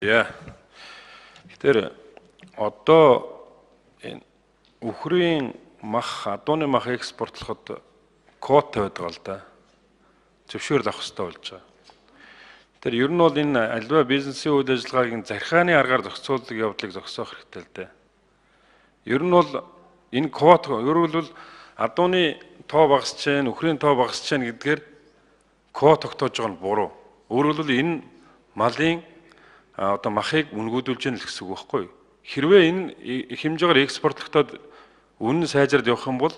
Яа. Тэгэхээр одоо энэ үхрийн мах, адууны мах экспортлоход квота байдаг л да. Зөвшөөрөл авах хэрэгтэй болж байгаа. Тэр ер нь бол энэ альва бизнесийн үйл ажиллагааг захиргааны аргаар зохицуулах явдлыг зогсоох хэрэгтэй л дээ. Ер нь бол энэ квота ерөөлөл адууны тоо багасч чинь, үхрийн тоо багасч чинь гэдгээр квота тогтоож байгаа нь буруу. Өөрөөр хэлбэл энэ малын одоо махыг үнгүүдүүлж яах гэсэн үг байхгүй юу? Хэрвээ энэ хэмжээгээр экспортлогдоод үнэн сайжраад явах юм бол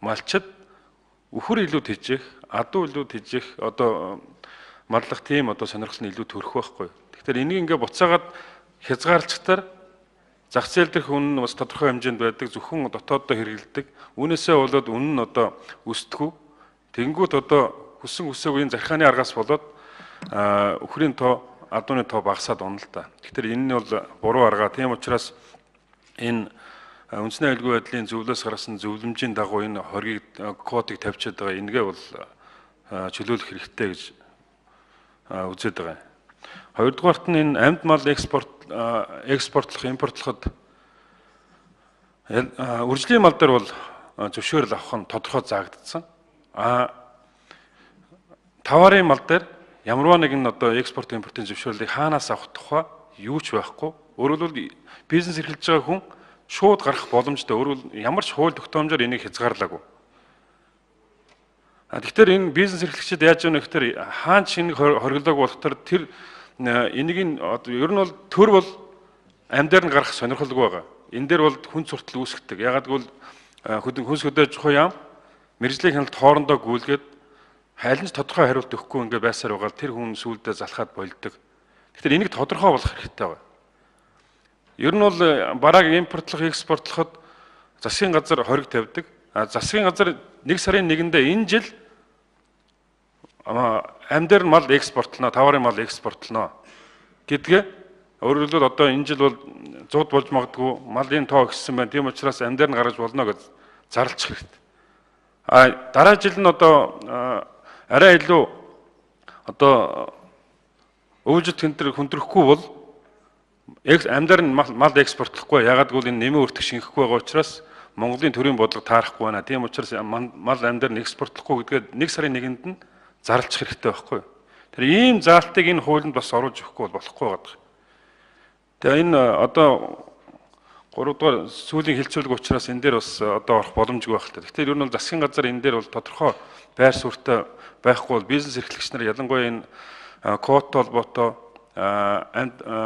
малчид үхэр илүү тэжих, адуу илүү тэжих одоо маллах тийм одоо сонирхол нь илүү төрөх байхгүй. Тэгэхээр энийг ингээ буцаагаад хязгаарлалтаар зах зээл дэх үнэ нь бас тодорхой хэмжээнд байдаг, зөвхөн дотооддоо хэрэгэлдэг. Үүнээсээ болоод үнэ нь одоо өсдөггүй. Тэнгүүд одоо хүссэн хүсээгүй энэ захиргааны аргаас болоод үхрийн тоо, адууны тоо багасаад онно л да. Тэгэхээр энэ нь бол буруу арга. Тийм учраас энэ үндэсний аюулгүй байдлын зөвлөөс гаргасан зөвлөмжийн дагуу энэ хоргийг квотыг тавьчихад байгаа. Энэгээ бол чөлөөлөх хэрэгтэй гэж үзээд байгаа. Хоёрдугаарт нь энэ амьд мал экспортлох, импортлоход үржлийн мал дээр бол зөвшөөрөл авах нь тодорхой заагдсан. Товарын мал дээр ямарваа нэгэн одоо экспорт импортын зөвшөөрлийг хаанаас авах тухай юу ч байхгүй. Өөрөөр хэлбэл бизнес эрхэлж байгаа хүн шууд гарах боломжтой. Өөрөөр ямар ч хууль тогтоомжоор энийг хязгаарлаагүй. Тэгэхээр энэ бизнес эрхлэгчид яаж яах вэ гэхээр хаан ч энийг хориглоог болохоор тэр энийг ер нь бол төр бол амьдаар нь гарах сонирхолгүй байгаа. Энэ дээр бол хүн суртал үүсгдэг. Ягаад гэвэл хүнс хөдөөж ухаан яам мэржлийн хяналт хоорондоо гүйлгээд хайлж тодорхой хариулт өгөхгүй ингээ байсаар байгаа тэр хүн сүулдэ залхаад болдог. Тэгэхээр энийг тодорхой болох хэрэгтэй байна. Ер нь бол барааг импортлох, экспортлоход засгийн газар хориг тавьдаг. Засгийн газар 1 сарын 1-нд энэ жил амьдаар мал экспортлно, товарын мал экспортлно гэдгээ өөрөөр хэлбэл одоо энэ жил бол 100 болж магадгүй малын тоо өссөн байна. Тийм учраас амьдаар нь гаргаж болно гэж зарлчих хэрэгтэй. Дараа жил нь одоо арай илүү одоо өвөлжит хүндрэхгүй бол амьдаар нь мал экспортлохгүй. Ягаад гэвэл энэ нэмийн өртөг шингэхгүй байгаа учраас Монголын төрийн бодлого таарахгүй байна. Тийм учраас мал амьдаар нь экспортлохгүй гэдгээд 1 сарын 1-нд нь зарлчих хэрэгтэй байхгүй. Тэр ийм заалтыг энэ хуулинд бас оруулж өгөхгүй бол болохгүй байгаа. Тэгээ энэ одоо 3 дугаар сүүлийн хилцүүлэг учраас энэ дээр бас одоо орох боломжгүй байх л та. Тэгэхээр ер нь засгийн газар энэ дээр бол тодорхой байр суурьтай байхгүй бол бизнес эрхлэгч нар ялангуяа энэ квота холбоотой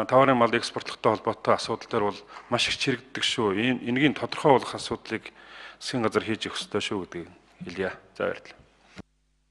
товарын мал экспортлохтой холбоотой асуудал дээр бол маш их чирэгддэг шүү. Энэгийн тодорхой болох асуудлыг засгийн газар хийж өгөх ёстой шүү гэдгийг хэлье. За баярлалаа.